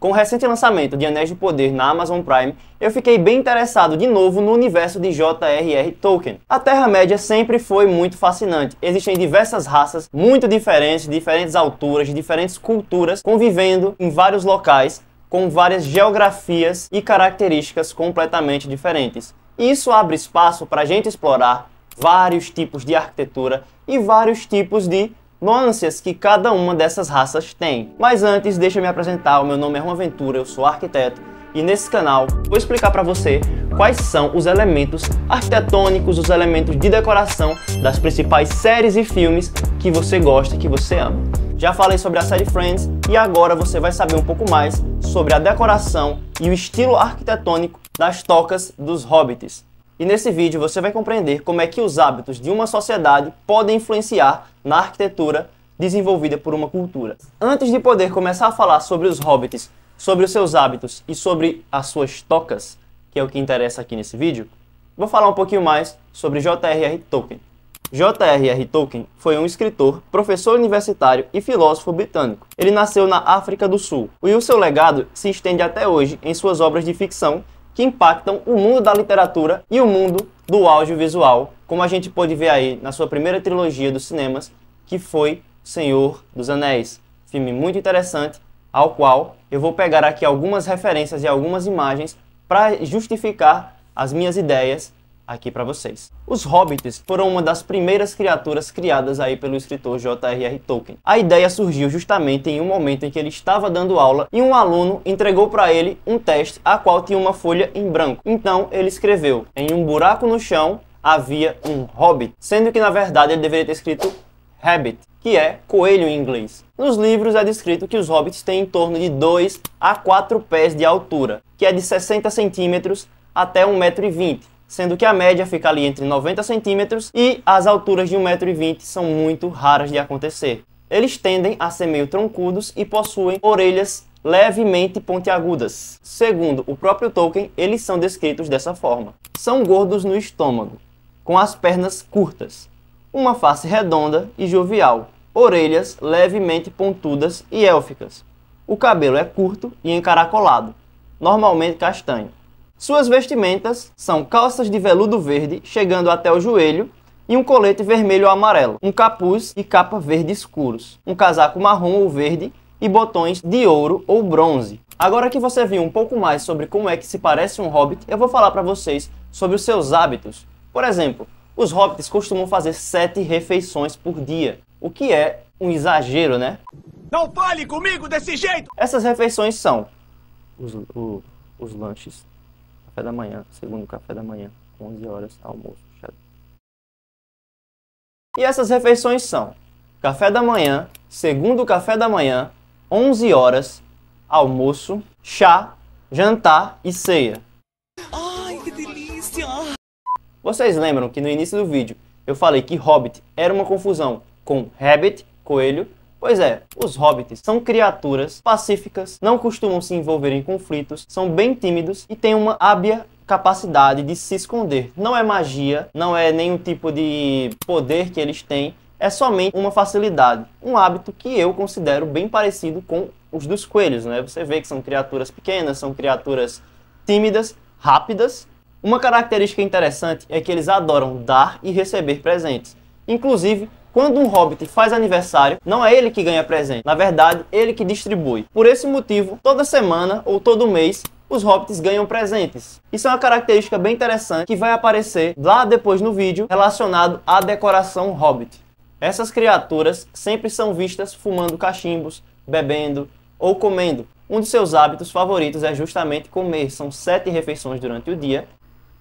Com o recente lançamento de Anéis do Poder na Amazon Prime, eu fiquei bem interessado de novo no universo de J.R.R. Tolkien. A Terra-média sempre foi muito fascinante. Existem diversas raças muito diferentes, de diferentes alturas, de diferentes culturas, convivendo em vários locais, com várias geografias e características completamente diferentes. Isso abre espaço para a gente explorar vários tipos de arquitetura e vários tipos de nuances que cada uma dessas raças tem. Mas antes, deixa eu me apresentar. O meu nome é Juan Ventura, eu sou arquiteto e nesse canal vou explicar para você quais são os elementos arquitetônicos, os elementos de decoração das principais séries e filmes que você gosta e que você ama. Já falei sobre a série Friends e agora você vai saber um pouco mais sobre a decoração e o estilo arquitetônico das tocas dos hobbits. E nesse vídeo você vai compreender como é que os hábitos de uma sociedade podem influenciar na arquitetura desenvolvida por uma cultura. Antes de poder começar a falar sobre os hobbits, sobre os seus hábitos e sobre as suas tocas, que é o que interessa aqui nesse vídeo, vou falar um pouquinho mais sobre J.R.R. Tolkien. J.R.R. Tolkien foi um escritor, professor universitário e filósofo britânico. Ele nasceu na África do Sul e o seu legado se estende até hoje em suas obras de ficção que impactam o mundo da literatura e o mundo do audiovisual, como a gente pôde ver aí na sua primeira trilogia dos cinemas, que foi Senhor dos Anéis. Filme muito interessante, ao qual eu vou pegar aqui algumas referências e algumas imagens para justificar as minhas ideias aqui para vocês. Os hobbits foram uma das primeiras criaturas criadas aí pelo escritor J.R.R. Tolkien. A ideia surgiu justamente em um momento em que ele estava dando aula e um aluno entregou para ele um teste a qual tinha uma folha em branco. Então ele escreveu: em um buraco no chão havia um hobbit, sendo que na verdade ele deveria ter escrito rabbit, que é coelho em inglês. Nos livros é descrito que os hobbits têm em torno de 2 a 4 pés de altura, que é de 60 centímetros até 1,20 m. Sendo que a média fica ali entre 90 centímetros e as alturas de 1,20 m são muito raras de acontecer. Eles tendem a ser meio troncudos e possuem orelhas levemente pontiagudas. Segundo o próprio Tolkien, eles são descritos dessa forma. São gordos no estômago, com as pernas curtas, uma face redonda e jovial, orelhas levemente pontudas e élficas. O cabelo é curto e encaracolado, normalmente castanho. Suas vestimentas são calças de veludo verde chegando até o joelho e um colete vermelho ou amarelo, um capuz e capa verde escuros, um casaco marrom ou verde e botões de ouro ou bronze. Agora que você viu um pouco mais sobre como é que se parece um hobbit, eu vou falar para vocês sobre os seus hábitos. Por exemplo, os hobbits costumam fazer 7 refeições por dia, o que é um exagero, né? Não fale comigo desse jeito! Essas refeições são os lanches. Café da manhã, segundo café da manhã, 11 horas, almoço. E essas refeições são café da manhã, segundo café da manhã, 11 horas, almoço, chá, jantar e ceia. Ai, que delícia! Vocês lembram que no início do vídeo eu falei que hobbit era uma confusão com rabbit, coelho? Pois é, os hobbits são criaturas pacíficas, não costumam se envolver em conflitos, são bem tímidos e têm uma hábia capacidade de se esconder. Não é magia, não é nenhum tipo de poder que eles têm, é somente uma facilidade. Um hábito que eu considero bem parecido com os dos coelhos, né? Você vê que são criaturas pequenas, são criaturas tímidas, rápidas. Uma característica interessante é que eles adoram dar e receber presentes. Inclusive, quando um hobbit faz aniversário, não é ele que ganha presente, na verdade, ele que distribui. Por esse motivo, toda semana ou todo mês, os hobbits ganham presentes. Isso é uma característica bem interessante que vai aparecer lá depois no vídeo relacionado à decoração hobbit. Essas criaturas sempre são vistas fumando cachimbos, bebendo ou comendo. Um de seus hábitos favoritos é justamente comer. São 7 refeições durante o dia.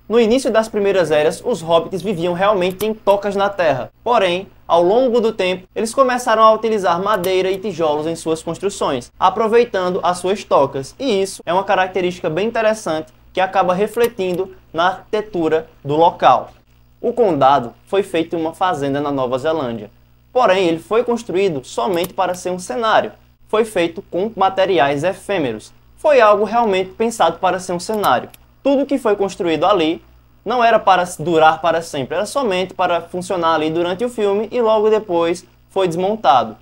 No início das primeiras eras, os hobbits viviam realmente em tocas na terra. Porém, ao longo do tempo, eles começaram a utilizar madeira e tijolos em suas construções, aproveitando as suas tocas. E isso é uma característica bem interessante que acaba refletindo na arquitetura do local. O condado foi feito em uma fazenda na Nova Zelândia. Porém, ele foi construído somente para ser um cenário. Foi feito com materiais efêmeros. Foi algo realmente pensado para ser um cenário. Tudo que foi construído ali não era para durar para sempre, era somente para funcionar ali durante o filme e logo depois foi desmontado.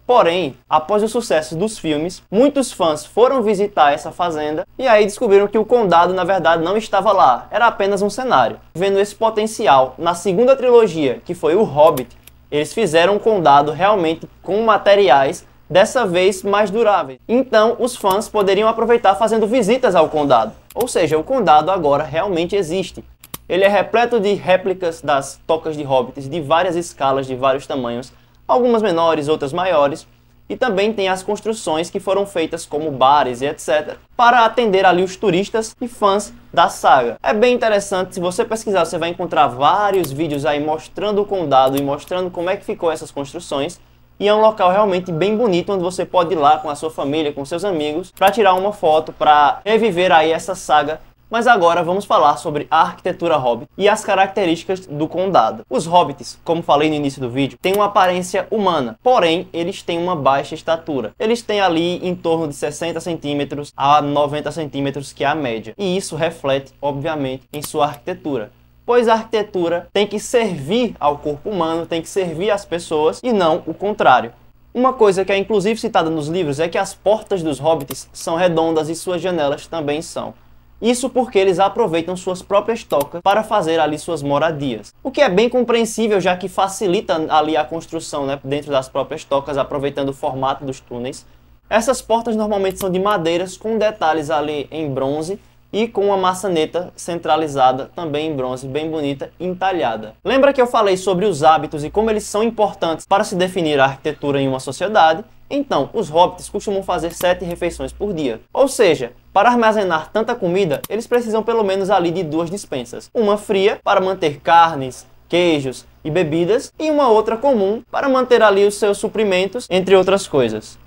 Porém, após o sucesso dos filmes, muitos fãs foram visitar essa fazenda e aí descobriram que o condado na verdade não estava lá, era apenas um cenário. Vendo esse potencial na segunda trilogia, que foi o Hobbit, eles fizeram um condado realmente com materiais dessa vez mais duráveis. Então, os fãs poderiam aproveitar fazendo visitas ao condado. Ou seja, o condado agora realmente existe. Ele é repleto de réplicas das tocas de hobbits de várias escalas, de vários tamanhos, algumas menores, outras maiores, e também tem as construções que foram feitas como bares e etc, para atender ali os turistas e fãs da saga. É bem interessante, se você pesquisar, você vai encontrar vários vídeos aí mostrando o condado e mostrando como é que ficou essas construções, e é um local realmente bem bonito, onde você pode ir lá com a sua família, com seus amigos, para tirar uma foto, para reviver aí essa saga. Mas agora vamos falar sobre a arquitetura hobbit e as características do condado. Os hobbits, como falei no início do vídeo, têm uma aparência humana, porém eles têm uma baixa estatura. Eles têm ali em torno de 60 centímetros a 90 centímetros, que é a média. E isso reflete, obviamente, em sua arquitetura. Pois a arquitetura tem que servir ao corpo humano, tem que servir às pessoas e não o contrário. Uma coisa que é inclusive citada nos livros é que as portas dos hobbits são redondas e suas janelas também são. Isso porque eles aproveitam suas próprias tocas para fazer ali suas moradias. O que é bem compreensível, já que facilita ali a construção, né, dentro das próprias tocas, aproveitando o formato dos túneis. Essas portas normalmente são de madeiras com detalhes ali em bronze e com uma maçaneta centralizada também em bronze, bem bonita, entalhada. Lembra que eu falei sobre os hábitos e como eles são importantes para se definir a arquitetura em uma sociedade? Então, os hobbits costumam fazer 7 refeições por dia. Ou seja, para armazenar tanta comida, eles precisam pelo menos ali de 2 despensas. Uma fria, para manter carnes, queijos e bebidas, e uma outra comum, para manter ali os seus suprimentos, entre outras coisas.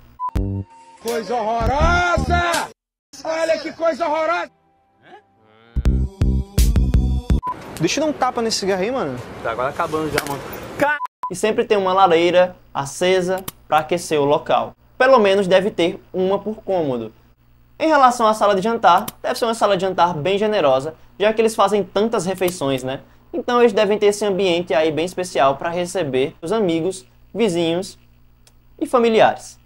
Coisa horrorosa! Olha que coisa horrorosa! Deixa eu dar um tapa nesse cigarro aí, mano. Tá agora acabando já, mano. E sempre tem uma lareira acesa para aquecer o local. Pelo menos deve ter uma por cômodo. Em relação à sala de jantar, deve ser uma sala de jantar bem generosa, já que eles fazem tantas refeições, né? Então eles devem ter esse ambiente aí bem especial para receber os amigos, vizinhos e familiares.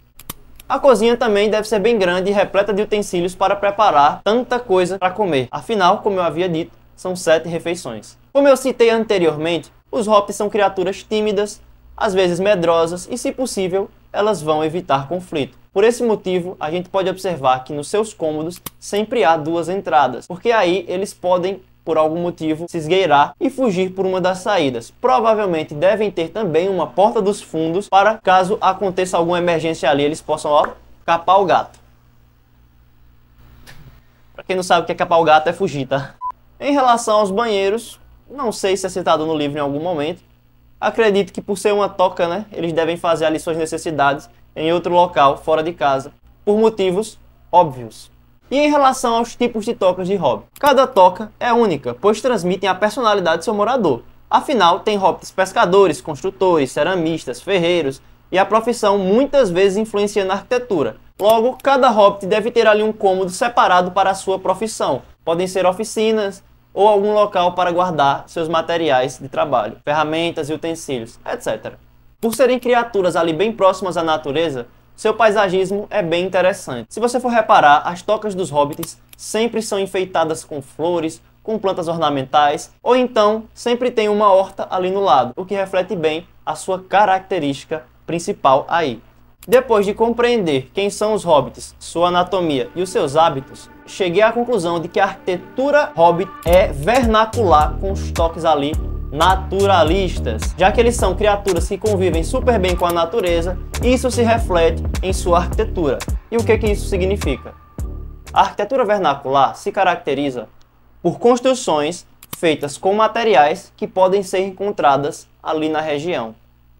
A cozinha também deve ser bem grande e repleta de utensílios para preparar tanta coisa para comer. Afinal, como eu havia dito, são 7 refeições. Como eu citei anteriormente, os hobbits são criaturas tímidas, às vezes medrosas e, se possível, elas vão evitar conflito. Por esse motivo, a gente pode observar que nos seus cômodos sempre há 2 entradas, porque aí eles podem, por algum motivo, se esgueirar e fugir por uma das saídas. Provavelmente devem ter também uma porta dos fundos para, caso aconteça alguma emergência ali, eles possam, ó, capar o gato. Pra quem não sabe o que é capar o gato, é fugir, tá? Em relação aos banheiros, não sei se é citado no livro em algum momento. Acredito que por ser uma toca, né, eles devem fazer ali suas necessidades em outro local, fora de casa, por motivos óbvios. E em relação aos tipos de tocas de hobbit, cada toca é única, pois transmitem a personalidade do seu morador. Afinal, tem hobbits pescadores, construtores, ceramistas, ferreiros, e a profissão muitas vezes influencia na arquitetura. Logo, cada hobbit deve ter ali um cômodo separado para a sua profissão. Podem ser oficinas, ou algum local para guardar seus materiais de trabalho, ferramentas e utensílios, etc. Por serem criaturas ali bem próximas à natureza, seu paisagismo é bem interessante. Se você for reparar, as tocas dos hobbits sempre são enfeitadas com flores, com plantas ornamentais, ou então sempre tem uma horta ali no lado, o que reflete bem a sua característica principal aí. Depois de compreender quem são os hobbits, sua anatomia e os seus hábitos, cheguei à conclusão de que a arquitetura hobbit é vernacular, com os toques ali naturalistas, já que eles são criaturas que convivem super bem com a natureza, e isso se reflete em sua arquitetura. E o que isso significa? A arquitetura vernacular se caracteriza por construções feitas com materiais que podem ser encontradas ali na região.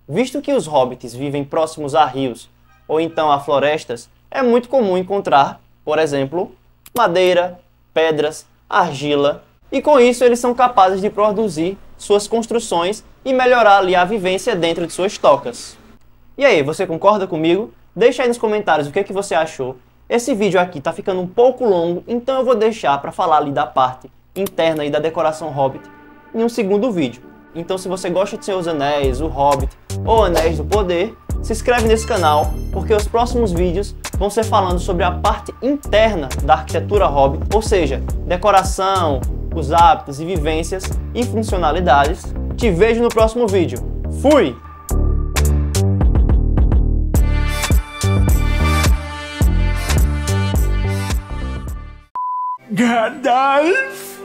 Visto que os hobbits vivem próximos a rios ou então a florestas, é muito comum encontrar, por exemplo, madeira, pedras, argila, e com isso eles são capazes de produzir suas construções e melhorar ali a vivência dentro de suas tocas. E aí, você concorda comigo? Deixa aí nos comentários o que você achou. Esse vídeo aqui tá ficando um pouco longo, então eu vou deixar para falar ali da parte interna e da decoração hobbit em um segundo vídeo. Então se você gosta de Senhor dos Anéis, O Hobbit ou Anéis do Poder, se inscreve nesse canal, porque os próximos vídeos vão ser falando sobre a parte interna da arquitetura Hobbit, ou seja, decoração, os hábitos e vivências e funcionalidades. Te vejo no próximo vídeo. Fui! Gandalf!